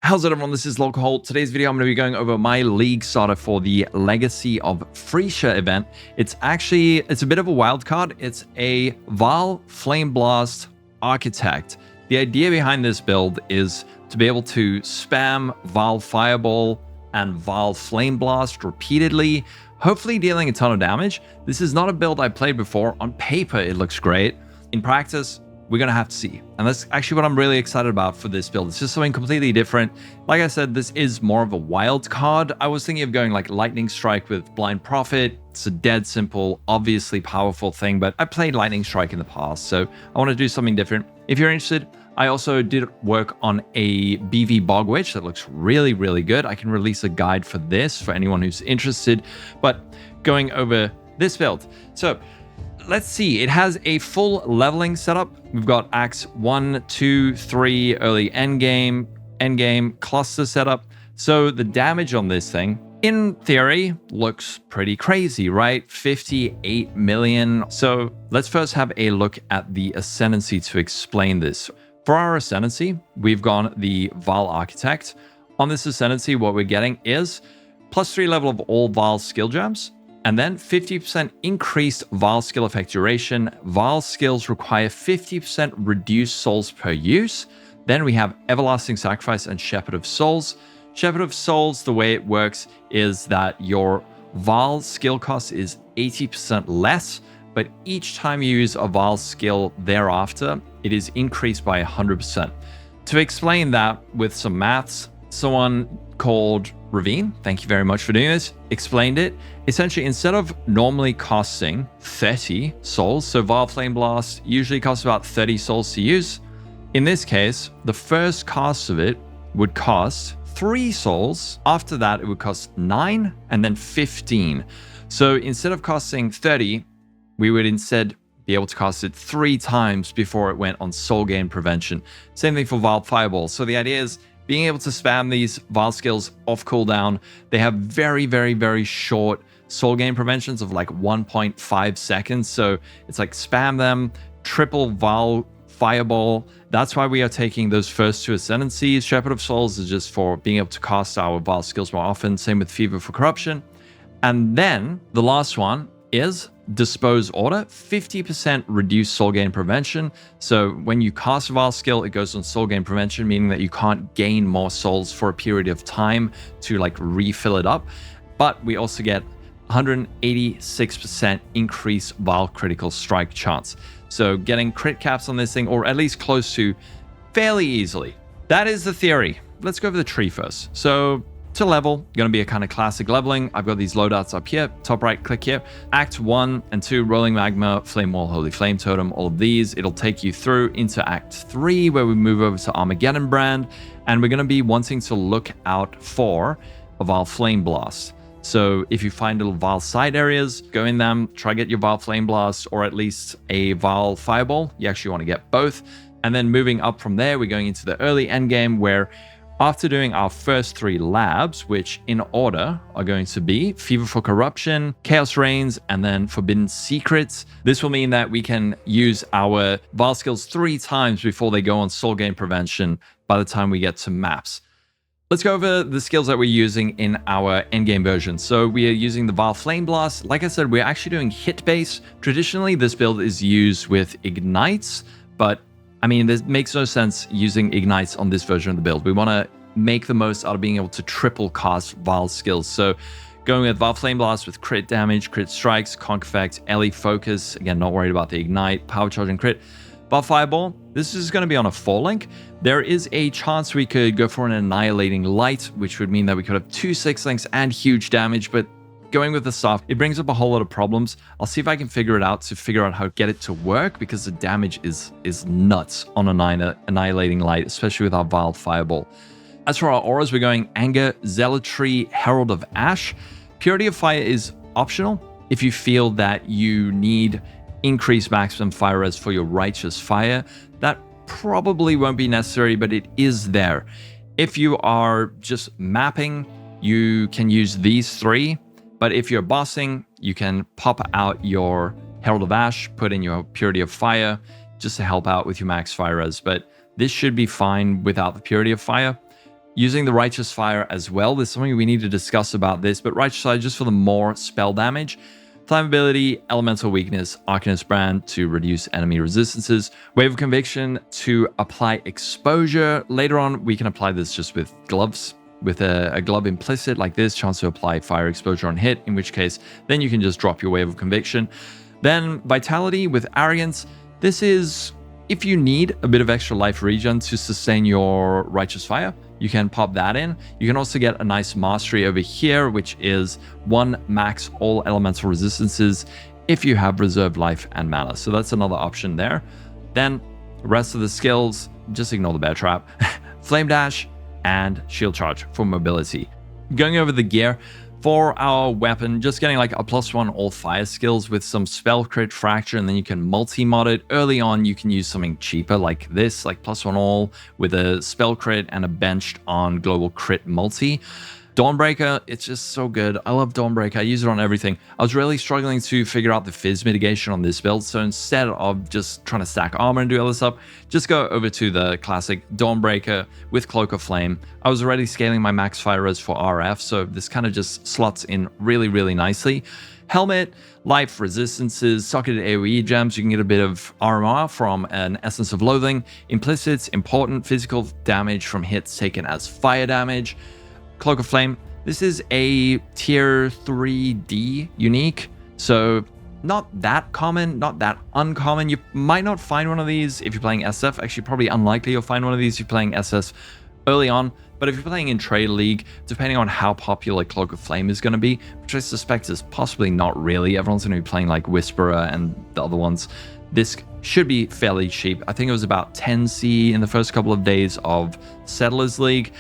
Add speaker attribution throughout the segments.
Speaker 1: How's it, everyone? This is Lolcohol. Today's video, I'm going to be going over my league starter for the Legacy of Phrecia event. It's a bit of a wild card. It's a Vaal Flameblast Architect. The idea behind this build is to be able to spam Vaal Fireball and Vaal Flameblast repeatedly, hopefully dealing a ton of damage. This is not a build I played before. On paper, it looks great. In practice, we're going to have to see. And that's actually what I'm really excited about for this build. It's just something completely different. Like I said, this is more of a wild card. I was thinking of going like Lightning Strike with Blind Prophet. It's a dead simple, obviously powerful thing, but I played Lightning Strike in the past, so I want to do something different. If you're interested, I also did work on a BV Bog Witch that looks really, really good. I can release a guide for this for anyone who's interested, but going over this build. So let's see, it has a full leveling setup. We've got acts 1, 2, 3, early endgame, cluster setup. So the damage on this thing, in theory, looks pretty crazy, right? 58 million. So let's first have a look at the Ascendancy to explain this. For our Ascendancy, we've gone the Vaal Architect. On this Ascendancy, what we're getting is +3 level of all Vaal skill gems, and then 50% increased Vaal skill effect duration. Vaal skills require 50% reduced souls per use. Then we have Everlasting Sacrifice and Shepherd of Souls. Shepherd of Souls, the way it works is that your Vaal skill cost is 80% less, but each time you use a Vaal skill thereafter, it is increased by 100%. To explain that with some maths, someone called Ravine, thank you very much for doing this, explained it. Essentially, instead of normally costing 30 souls, so Vaal Flameblast usually costs about 30 souls to use. In this case, the first cast of it would cost 3 souls. After that, it would cost 9 and then 15. So instead of costing 30, we would instead be able to cast it 3 times before it went on soul gain prevention. Same thing for Vaal Fireball. So the idea is being able to spam these Vaal skills off cooldown. They have very, very, very short soul gain preventions of like 1.5 seconds. So it's like spam them, triple Vaal Fireball. That's why we are taking those first 2 Ascendancies. Shepherd of Souls is just for being able to cast our Vaal skills more often. Same with Fever for Corruption. And then the last one is Dispose Order, 50% reduced soul gain prevention. So when you cast a Vaal skill, it goes on soul gain prevention, meaning that you can't gain more souls for a period of time to like refill it up. But we also get 186% increased Vaal critical strike chance. So getting crit caps on this thing, or at least close to, fairly easily. That is the theory. Let's go over the tree first. So to level, going to be a kind of classic leveling. I've got these loadouts up here, top right, click here. Act 1 and 2, Rolling Magma, Flame Wall, Holy Flame Totem, all of these. It'll take you through into Act 3, where we move over to Armageddon Brand, and we're going to be wanting to look out for a Vaal Flameblast. So if you find little Vaal side areas, go in them, try get your Vaal Flameblast, or at least a Vaal Fireball. You actually want to get both. And then moving up from there, we're going into the early endgame, where after doing our first 3 labs, which in order are going to be Fever for Corruption, Chaos Reigns, and then Forbidden Secrets, this will mean that we can use our Vaal skills 3 times before they go on soul gain prevention by the time we get to maps. Let's go over the skills that we're using in our endgame version. So we are using the Vaal Flameblast. Like I said, we're actually doing hit base. Traditionally, this build is used with ignites, but I mean, this makes no sense using ignites on this version of the build. We want to make the most out of being able to triple cast Vaal skills. So going with Vaal Flameblast with crit damage, crit strikes, conk effect, LE focus. Again, not worried about the ignite, power charge and crit. Vaal Fireball, this is going to be on a 4 link. There is a chance we could go for an Annihilating Light, which would mean that we could have 2 6 links and huge damage, but going with the Xoph, it brings up a whole lot of problems. I'll see if I can figure it out to figure out how to get it to work, because the damage is nuts on Annihilating Light, especially with our Vaal Fireball. As for our auras, we're going Anger, Zealotry, Herald of Ash. Purity of Fire is optional. If you feel that you need increased maximum fire res for your Righteous Fire, that probably won't be necessary, but it is there. If you are just mapping, you can use these 3. But if you're bossing, you can pop out your Herald of Ash, put in your Purity of Fire, just to help out with your max fire res. But this should be fine without the Purity of Fire. using the Righteous Fire as well. There's something we need to discuss about this, but Righteous Fire just for the more spell damage. Flammability, Elemental Weakness, Arcanist Brand to reduce enemy resistances, Wave of Conviction to apply exposure. Later on, we can apply this just with gloves, with a glove implicit like this, chance to apply fire exposure on hit, in which case, then you can just drop your Wave of Conviction. Then Vitality with Arrogance. This is if you need a bit of extra life regen to sustain your Righteous Fire, you can pop that in. You can also get a nice Mastery over here, which is 1 max all elemental resistances if you have reserved life and mana. So that's another option there. Then the rest of the skills, just ignore the bear trap. Flame Dash and Shield Charge for mobility. Going over the gear, for our weapon, just getting like a +1 all fire skills with some spell crit fracture, and then you can multi-mod it. Early on, you can use something cheaper like this, like +1 all with a spell crit and a benched on global crit multi. Dawnbreaker, it's just so good. I love Dawnbreaker. I use it on everything. I was really struggling to figure out the fizz mitigation on this build, so instead of just trying to stack armor and do all this stuff, just go over to the classic Dawnbreaker with Cloak of Flame. I was already scaling my max fire res for RF, so this kind of just slots in really, really nicely. Helmet, life, resistances, socketed AoE gems. You can get a bit of RMR from an Essence of Loathing. Implicits, important physical damage from hits taken as fire damage. Cloak of Flame, this is a tier 3D unique, so not that common, not that uncommon. You might not find one of these if you're playing SF. Actually, probably unlikely you'll find one of these if you're playing SS early on. But if you're playing in Trade League, depending on how popular Cloak of Flame is going to be, which I suspect is possibly not really, everyone's going to be playing like Whisperer and the other ones, this should be fairly cheap. I think it was about 10C in the first couple of days of Settlers League.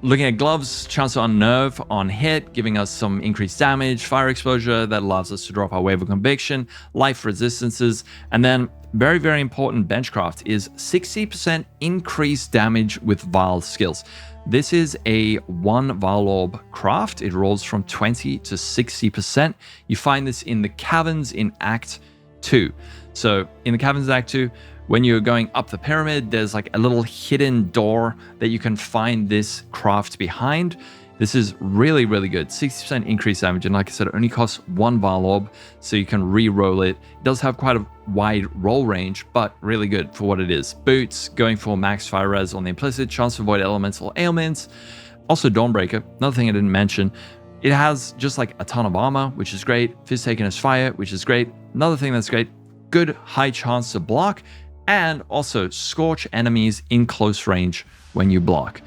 Speaker 1: Looking at gloves, chance to unnerve on hit, giving us some increased damage, fire exposure that allows us to drop our Wave of Conviction, life resistances, and then very, very important benchcraft is 60% increased damage with Vaal skills. This is a 1 Vaal Orb craft. It rolls from 20 to 60%. You find this in the Caverns in Act 2. So in the Caverns in Act 2, when you're going up the pyramid, there's like a little hidden door that you can find this craft behind. This is really, really good. 60% increased damage, and like I said, it only costs 1 Vaal Orb, so you can re-roll it. It does have quite a wide roll range, but really good for what it is. Boots, going for max fire res on the implicit, chance to avoid elemental ailments. Also Dawnbreaker, another thing I didn't mention. It has just like a ton of armor, which is great. Fizz taken as fire, which is great. Another thing that's great, good high chance to block, and also scorch enemies in close range when you block.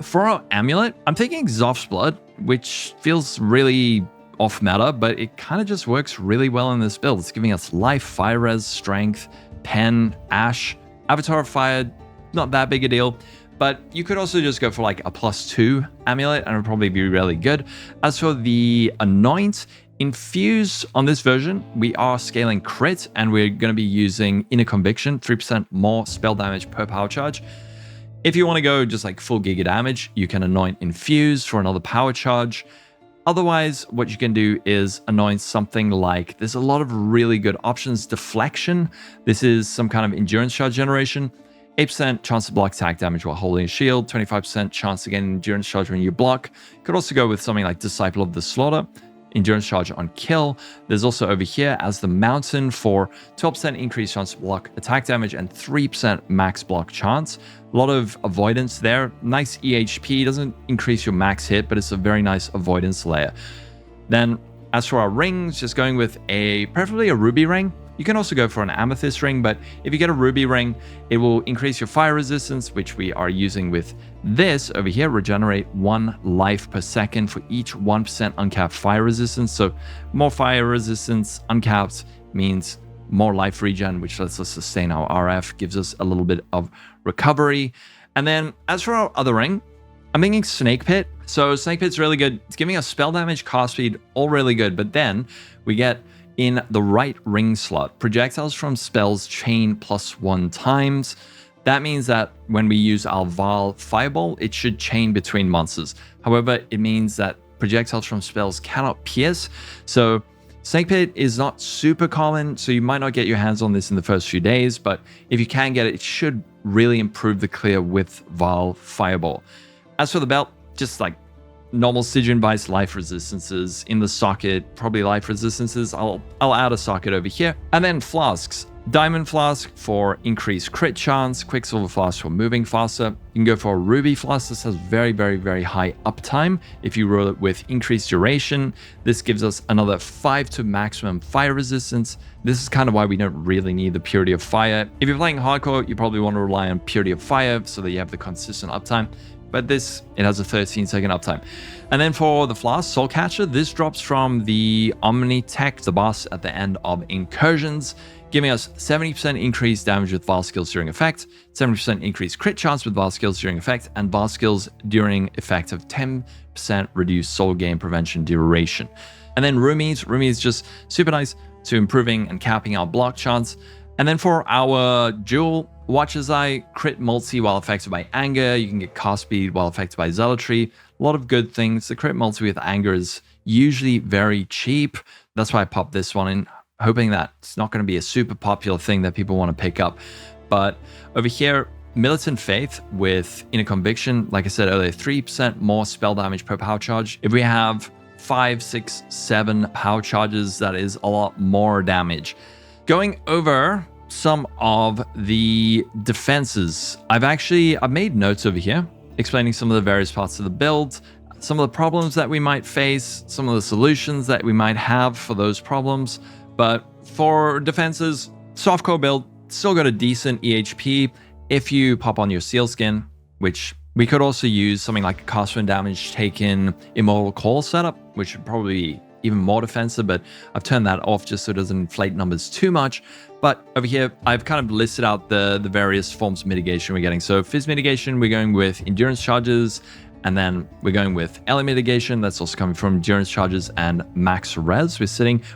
Speaker 1: For our amulet, I'm thinking Xoph's Blood, which feels really off meta, but it kind of just works really well in this build. It's giving us life, fire res, strength, pen, ash, Avatar of Fire, not that big a deal, but you could also just go for like a +2 amulet and it would probably be really good. As for the Anoint, Infuse on this version, we are scaling crit and we're going to be using Inner Conviction, 3% more spell damage per power charge. If you want to go just like full giga damage, you can anoint Infuse for another power charge. Otherwise, what you can do is anoint something like, there's a lot of really good options. Deflection, this is some kind of endurance charge generation. 8% chance to block attack damage while holding a shield, 25% chance to get an endurance charge when you block. You could also go with something like Disciple of the Slaughter, endurance charge on kill. There's also over here as the Mountain for 12% increased chance to block attack damage and 3% max block chance. A lot of avoidance there. Nice EHP, doesn't increase your max hit, but it's a very nice avoidance layer. Then as for our rings, just going with preferably a ruby ring. You can also go for an amethyst ring, but if you get a ruby ring, it will increase your fire resistance, which we are using with this over here. Regenerate 1 life per second for each 1% uncapped fire resistance. So more fire resistance uncapped means more life regen, which lets us sustain our RF, gives us a little bit of recovery. And then as for our other ring, I'm thinking Snakepit. So Snakepit's really good. It's giving us spell damage, cast speed, all really good. But then we get in the right ring slot, projectiles from spells chain +1 times. That means that when we use our Vaal Fireball, it should chain between monsters. However, it means that projectiles from spells cannot pierce. So Snakepit is not super common, so you might not get your hands on this in the first few days, but if you can get it, it should really improve the clear with Vaal Fireball. As for the belt, just like normal Stygian-based life resistances in the socket, probably life resistances. I'll add a socket over here. And then flasks. Diamond Flask for increased crit chance, Quicksilver Flask for moving faster. You can go for a Ruby Flask. This has very, very, very high uptime. If you roll it with increased duration, this gives us another 5 to maximum fire resistance. This is kind of why we don't really need the Purity of Fire. If you're playing hardcore, you probably want to rely on Purity of Fire so that you have the consistent uptime. But this, it has a 13-second uptime. And then for the Flask Soul Catcher, this drops from the Omni Tech, the boss at the end of Incursions, giving us 70% increased damage with Vaal skills during effect, 70% increased crit chance with Vaal skills during effect, and Vaal skills during effect of 10% reduced soul gain prevention duration. And then Rumi is just super nice to improving and capping our block chance. And then for our Jewel, Watcher's Eye, crit multi while affected by anger. You can get cast speed while affected by zealotry. A lot of good things. The crit multi with anger is usually very cheap. That's why I popped this one in, hoping that it's not going to be a super popular thing that people want to pick up. But over here, Militant Faith with Inner Conviction, like I said earlier, 3% more spell damage per power charge. If we have 5, 6, 7 power charges, that is a lot more damage. Going over some of the defenses, I've made notes over here explaining some of the various parts of the build, some of the problems that we might face, some of the solutions that we might have for those problems. But for defenses, softcore build, still got a decent EHP if you pop on your Sealskin, which we could also use something like a cast when damage taken Immortal Call setup, which would probably be even more defensive, but I've turned that off just so it doesn't inflate numbers too much. But over here, I've kind of listed out the various forms of mitigation we're getting. So Fizz mitigation, we're going with endurance charges, and then we're going with LA mitigation. That's also coming from endurance charges and max res.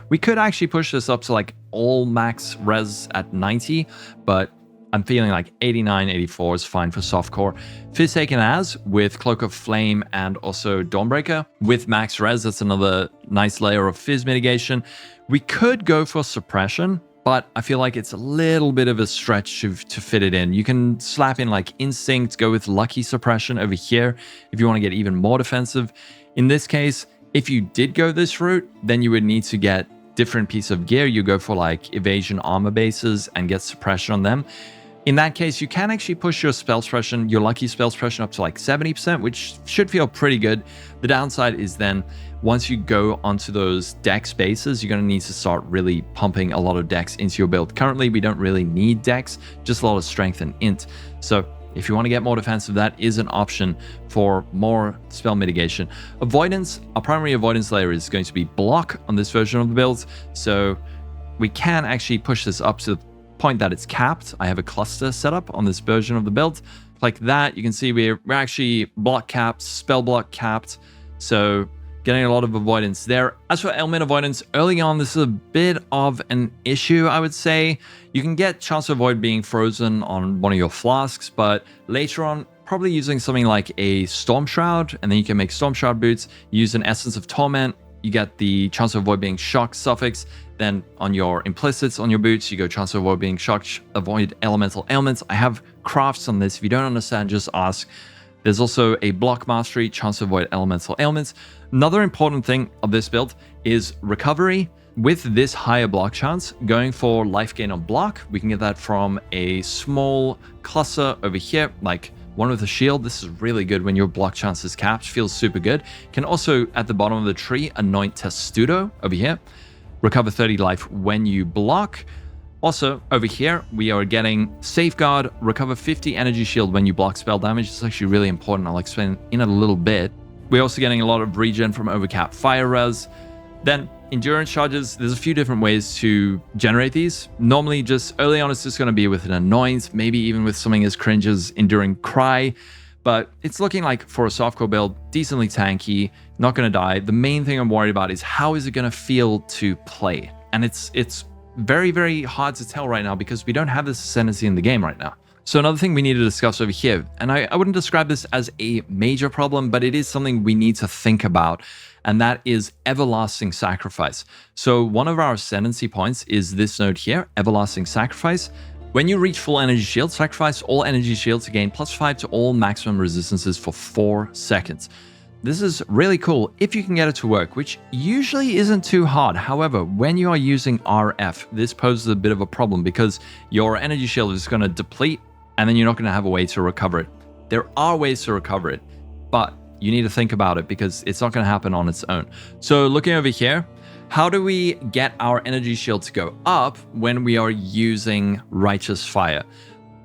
Speaker 1: We could actually push this up to like all max res at 90, but I'm feeling like 89, 84 is fine for softcore. Fizz taken as with Cloak of Flame and also Dawnbreaker. With max res, that's another nice layer of Fizz mitigation. We could go for suppression, but I feel like it's a little bit of a stretch to fit it in. You can slap in like Instinct, go with Lucky Suppression over here if you want to get even more defensive. In this case, if you did go this route, then you would need to get different piece of gear. You go for like Evasion armor bases and get suppression on them. In that case, you can actually push your spell suppression, your lucky spell suppression up to like 70%, which should feel pretty good. The downside is then once you go onto those dex bases, you're going to need to start really pumping a lot of dex into your build. Currently, we don't really need dex, just a lot of strength and int. So if you want to get more defensive, that is an option for more spell mitigation. Avoidance, our primary avoidance layer is going to be block on this version of the build. So we can actually push this up to the point that it's capped. I have a cluster set up on this version of the build. Like that, you can see we're actually block capped, spell block capped. So getting a lot of avoidance there. As for element avoidance, early on, this is a bit of an issue, I would say. You can get chance to avoid being frozen on one of your flasks, but later on, probably using something like a Storm Shroud, and then you can make Storm Shroud boots, use an Essence of Torment, you get the chance to avoid being shocked suffix. Then on your implicits on your boots, you go chance to avoid being shocked, avoid elemental ailments. I have crafts on this. If you don't understand, just ask. There's also a block mastery, chance to avoid elemental ailments. Another important thing of this build is recovery. With this higher block chance, going for life gain on block, we can get that from a small cluster over here, like one with a shield. This is really good when your block chance is capped, feels super good. Can also, at the bottom of the tree, anoint Testudo over here. Recover 30 life when you block. Also, over here, we are getting Safeguard, recover 50 energy shield when you block spell damage. It's actually really important. I'll explain in a little bit. We're also getting a lot of regen from overcap fire res. Then endurance charges, there's a few different ways to generate these. Normally, just early on, it's just going to be with an Anoint, maybe even with something as cringe as Enduring Cry. But it's looking like for a softcore build, decently tanky, not going to die. The main thing I'm worried about is how is it going to feel to play? And it's very, very hard to tell right now because we don't have this ascendancy in the game right now. So another thing we need to discuss over here, and I wouldn't describe this as a major problem, but it is something we need to think about, and that is Everlasting Sacrifice. So one of our ascendancy points is this node here, Everlasting Sacrifice. When you reach full energy shield, sacrifice all energy shields to gain +5 to all maximum resistances for 4 seconds. This is really cool if you can get it to work, which usually isn't too hard. However, when you are using RF, this poses a bit of a problem because your energy shield is going to deplete and then you're not going to have a way to recover it. There are ways to recover it, but you need to think about it because it's not going to happen on its own. So looking over here, how do we get our energy shield to go up when we are using Righteous Fire?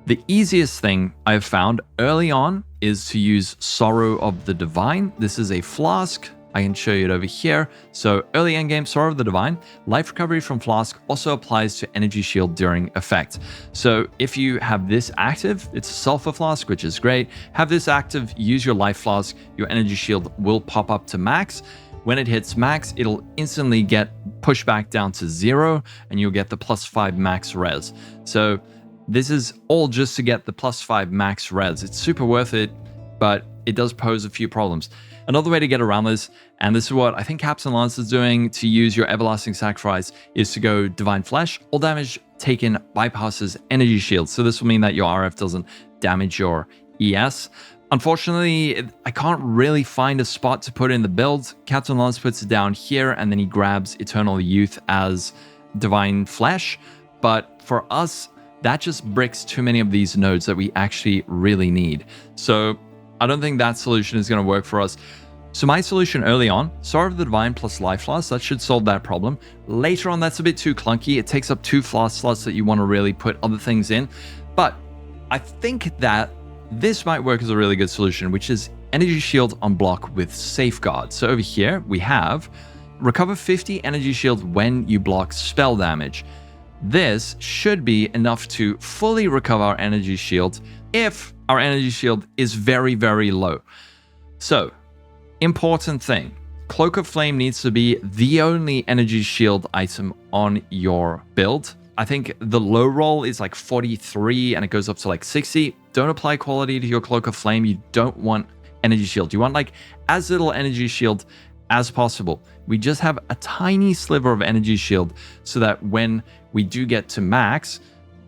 Speaker 1: The easiest thing I've found early on is to use Sorrow of the Divine. This is a Flask. I can show you it over here. So early endgame, Sorrow of the Divine. Life recovery from Flask also applies to energy shield during effect. So if you have this active, it's a Sulfur Flask, which is great. Have this active, use your Life Flask. Your energy shield will pop up to max. When it hits max, it'll instantly get pushed back down to 0 and you'll get the +5 max res. So this is all just to get the +5 max res. It's super worth it, but it does pose a few problems. Another way to get around this, and this is what I think Captain Lance is doing to use your Everlasting Sacrifice, is to go Divine Flesh. All damage taken bypasses energy shield. So this will mean that your RF doesn't damage your ES. Unfortunately, I can't really find a spot to put in the build. Captain Lance puts it down here, and then he grabs Eternal Youth as Divine Flesh. But for us, that just bricks too many of these nodes that we actually really need. So I don't think that solution is going to work for us. So my solution early on, Sorrow of the Divine plus Life Flask, that should solve that problem. Later on, that's a bit too clunky. It takes up 2 Flask slots that you want to really put other things in. But I think that this might work as a really good solution, which is Energy Shield on block with Safeguard. So over here, we have recover 50 Energy Shield when you block spell damage. This should be enough to fully recover our Energy Shield if our Energy Shield is very, very low. So, important thing, Cloak of Flame needs to be the only Energy Shield item on your build. I think the low roll is like 43 and it goes up to like 60. Don't apply quality to your Cloak of Flame. You don't want Energy Shield. You want like as little Energy Shield as possible. We just have a tiny sliver of Energy Shield so that when we do get to max,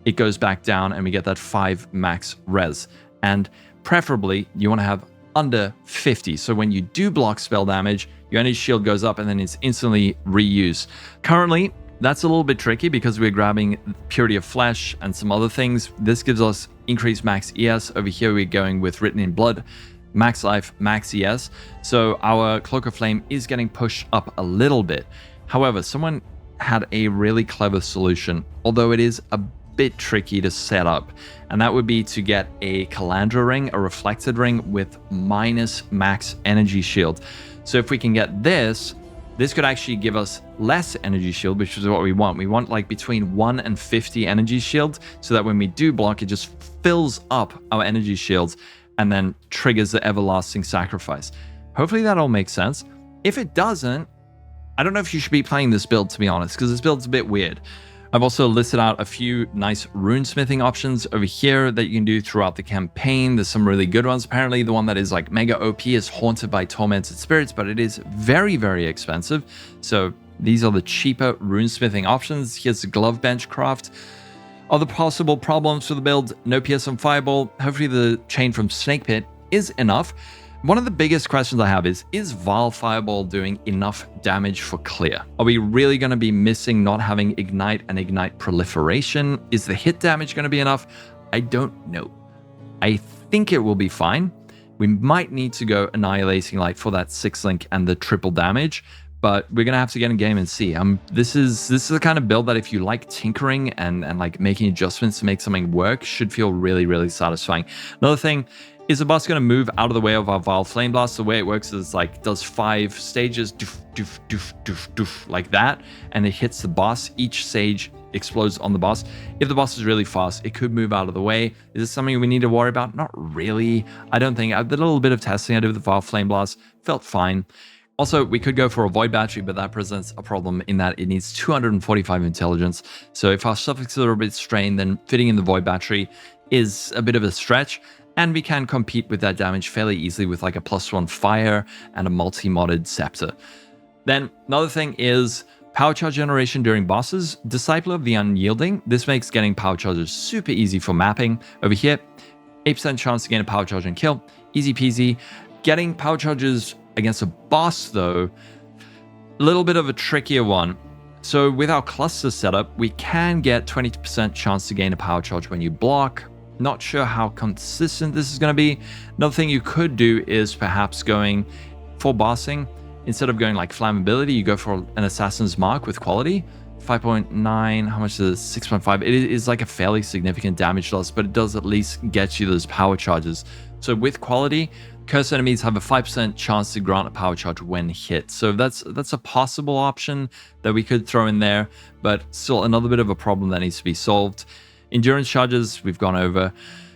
Speaker 1: it goes back down and we get that 5 max res. And preferably, you want to have under 50. So when you do block spell damage, your Energy Shield goes up and then it's instantly reused. Currently, that's a little bit tricky because we're grabbing Purity of Flesh and some other things. This gives us increased max ES. Over here, we're going with Written in Blood, max life, max ES. So our Cloak of Flame is getting pushed up a little bit. However, someone had a really clever solution, although it is a bit tricky to set up, and that would be to get a Calandra ring, a reflected ring with minus max energy shield. So if we can get this could actually give us less energy shield, which is what we want. We want like between 1 and 50 energy shield so that when we do block, it just fills up our energy shields and then triggers the Everlasting Sacrifice. Hopefully that all makes sense. If it doesn't, I don't know if you should be playing this build, to be honest, because this build's a bit weird. I've also listed out a few nice runesmithing options over here that you can do throughout the campaign. There's some really good ones. Apparently, the one that is like mega OP is Haunted by Tormented Spirits, but it is very, very expensive. So these are the cheaper runesmithing options. Here's the glove bench craft. Other possible problems for the build: no PS on Fireball. Hopefully the chain from Snakepit is enough. One of the biggest questions I have is Vaal Fireball doing enough damage for clear? Are we really going to be missing not having Ignite and Ignite Proliferation? Is the hit damage going to be enough? I don't know. I think it will be fine. We might need to go Annihilating Light for that 6-link and the triple damage, but we're going to have to get in game and see. This is the kind of build that if you like tinkering and like making adjustments to make something work, should feel really, really satisfying. Another thing, is the boss going to move out of the way of our Vaal Flameblast? The way it works is like does 5 stages, doof, doof, doof, doof, doof, like that, and it hits the boss. Each stage explodes on the boss. If the boss is really fast, it could move out of the way. Is this something we need to worry about? Not really. I don't think. I did a little bit of testing I did with the Vaal Flameblast. Felt fine. Also, we could go for a Void Battery, but that presents a problem in that it needs 245 intelligence. So if our suffixes are a bit strained, then fitting in the Void Battery is a bit of a stretch. And we can compete with that damage fairly easily with like a +1 fire and a multi-modded scepter. Then another thing is Power charge generation during bosses, Disciple of the Unyielding. This makes getting power charges super easy for mapping. Over here, 8% chance to gain a power charge and kill. Easy peasy. Getting power charges against a boss though, a little bit of a trickier one. So with our cluster setup, we can get 20% chance to gain a power charge when you block. Not sure how consistent this is going to be. Another thing you could do is perhaps going for bossing. Instead of going like flammability, you go for an Assassin's Mark with quality. 5.9, how much is it? 6.5. It is like a fairly significant damage loss, but it does at least get you those power charges. So with quality, cursed enemies have a 5% chance to grant a power charge when hit. So that's a possible option that we could throw in there, but still another bit of a problem that needs to be solved. Endurance charges, we've gone over.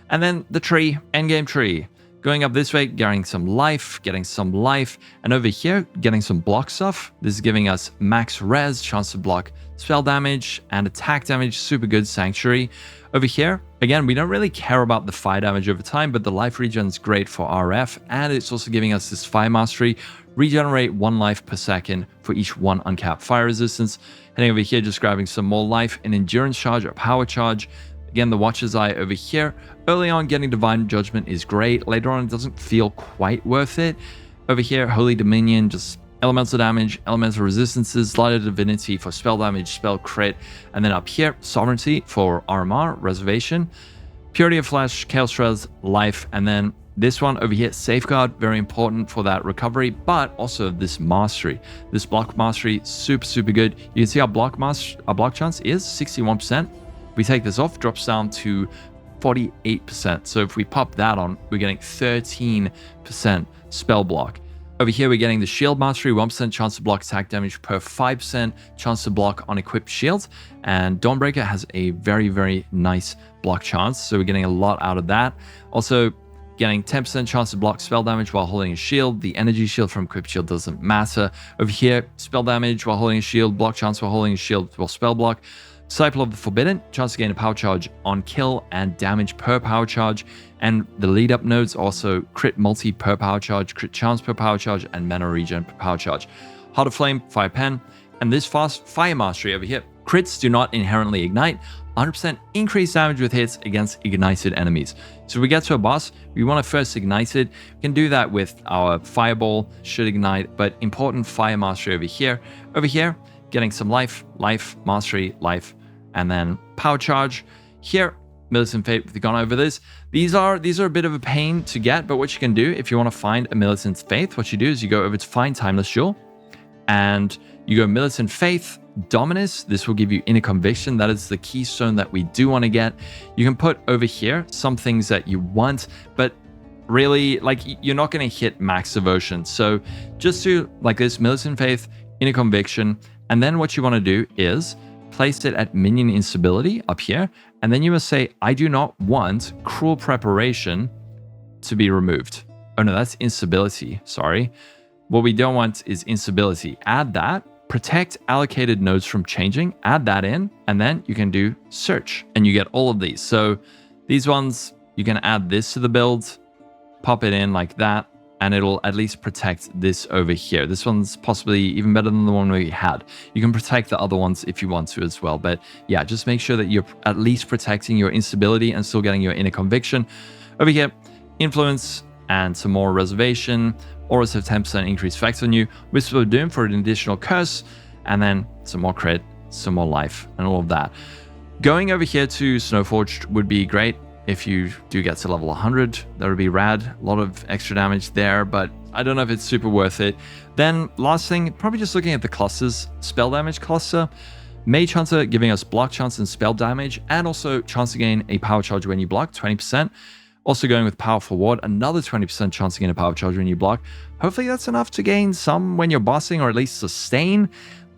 Speaker 1: And then the tree, endgame tree. Going up this way, getting some life, and over here, getting some block stuff. This is giving us max res, chance to block spell damage and attack damage, super good sanctuary. Over here, again, we don't really care about the fire damage over time, but the life regen is great for RF, and it's also giving us this fire mastery, regenerate 1 life per second for each 1 uncapped fire resistance. Heading over here, just grabbing some more life, an endurance charge or power charge. Again, the Watcher's Eye over here. Early on, getting Divine Judgment is great. Later on, it doesn't feel quite worth it. Over here, Holy Dominion, just elemental damage, elemental resistances, Light of Divinity for spell damage, spell crit. And then up here, Sovereignty for RMR, Reservation. Purity of Flesh, Chaos Shreds, Life. And then this one over here, Safeguard, very important for that recovery, but also this Mastery. This Block Mastery, super good. You can see our block chance is 61%. We take this off, drops down to 48%. So if we pop that on, we're getting 13% spell block. Over here, we're getting the shield mastery, 1% chance to block attack damage per 5% chance to block on equipped shields. And Dawnbreaker has a very nice block chance. So we're getting a lot out of that. Also getting 10% chance to block spell damage while holding a shield. The energy shield from equipped shield doesn't matter. Over here, spell damage while holding a shield, block chance while holding a shield while spell block. Disciple of the Forbidden, chance to gain a power charge on kill and damage per power charge. And the lead up nodes also crit multi per power charge, crit chance per power charge, and mana regen per power charge. Heart of Flame, Fire Pen, and this fast Fire Mastery over here. Crits do not inherently ignite, 100% increased damage with hits against ignited enemies. So if we get to a boss, we want to first ignite it. We can do that with our Fireball, should ignite, but important Fire Mastery over here. Over here, getting some life, mastery, life, and then power charge. Here, Militant Faith, we've gone over this. These are a bit of a pain to get, but what you can do if you want to find a Militant Faith, what you do is you go over to find Timeless Jewel, and you go Militant Faith, Dominus. This will give you Inner Conviction. That is the keystone that we do want to get. You can put over here some things that you want, but really, like, you're not going to hit max devotion. So just do like this, Militant Faith, Inner Conviction, and then what you want to do is place it at minion instability up here, and then you must say, I do not want Cruel Preparation to be removed. Oh no, that's instability, sorry. What we don't want is instability. Add that, protect allocated nodes from changing, add that in, and then you can do search, and you get all of these. So these ones, you can add this to the build, pop it in like that, and it'll at least protect this over here. This one's possibly even better than the one we had. You can protect the other ones if you want to as well. But yeah, just make sure that you're at least protecting your instability and still getting your Inner Conviction. Over here, Influence and some more Reservation. Auras have 10% increased effects on you. Whisper of Doom for an additional curse. And then some more crit, some more life, and all of that. Going over here to Snowforged would be great. If you do get to level 100, that would be rad. A lot of extra damage there, but I don't know if it's super worth it. Then last thing, probably just looking at the clusters. Spell damage cluster. Mage Hunter giving us block chance and spell damage, and also chance to gain a power charge when you block, 20%. Also going with Powerful Ward, another 20% chance to gain a power charge when you block. Hopefully that's enough to gain some when you're bossing, or at least sustain.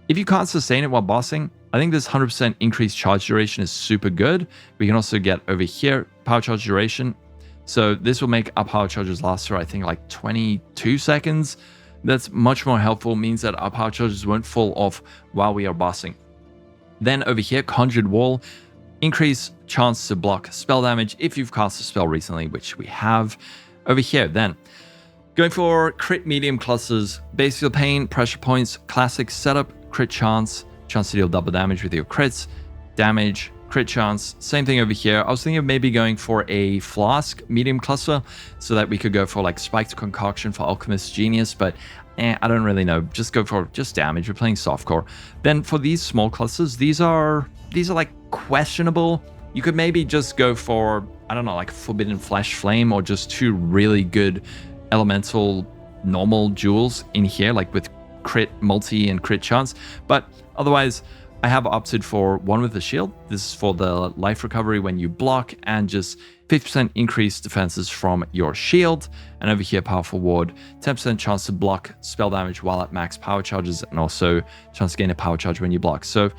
Speaker 1: If you can't sustain it while bossing, I think this 100% increased charge duration is super good. We can also get over here, power charge duration. So this will make our power charges last for, I think, like 22 seconds. That's much more helpful, means that our power charges won't fall off while we are bossing. Then over here, Conjured Wall, increase chance to block spell damage if you've cast a spell recently, which we have. Over here, then, going for crit medium clusters, Basic Pain, Pressure Points, Classic Setup, Crit Chance, chance to deal double damage with your crits, damage, crit chance. Same thing over here. I was thinking of maybe going for a Flask medium cluster so that we could go for like Spiked Concoction for Alchemist's Genius, but I don't really know. Just go for just damage. We're playing softcore. Then for these small clusters, these are like questionable. You could maybe just go for, I don't know, like Forbidden Flash Flame or just 2 really good elemental normal jewels in here, like with crit multi and crit chance. But otherwise, I have opted for one with the shield. This is for the life recovery when you block and just 50% increased defenses from your shield. And over here, powerful ward, 10% chance to block spell damage while at max power charges, and also chance to gain a power charge when you block. So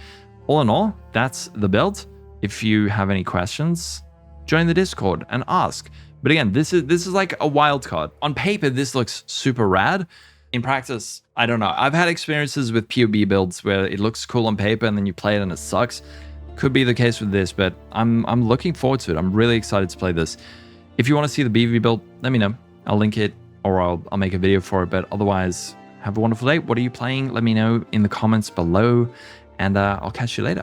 Speaker 1: all in all, that's the build. If you have any questions, join the Discord and ask. But again, this is like a wild card. On paper, this looks super rad. In practice, I don't know. I've had experiences with PoE builds where it looks cool on paper and then you play it and it sucks. Could be the case with this, but I'm looking forward to it. I'm really excited to play this. If you want to see the BV build, let me know. I'll link it or I'll make a video for it. But otherwise, have a wonderful day. What are you playing? Let me know in the comments below, and I'll catch you later.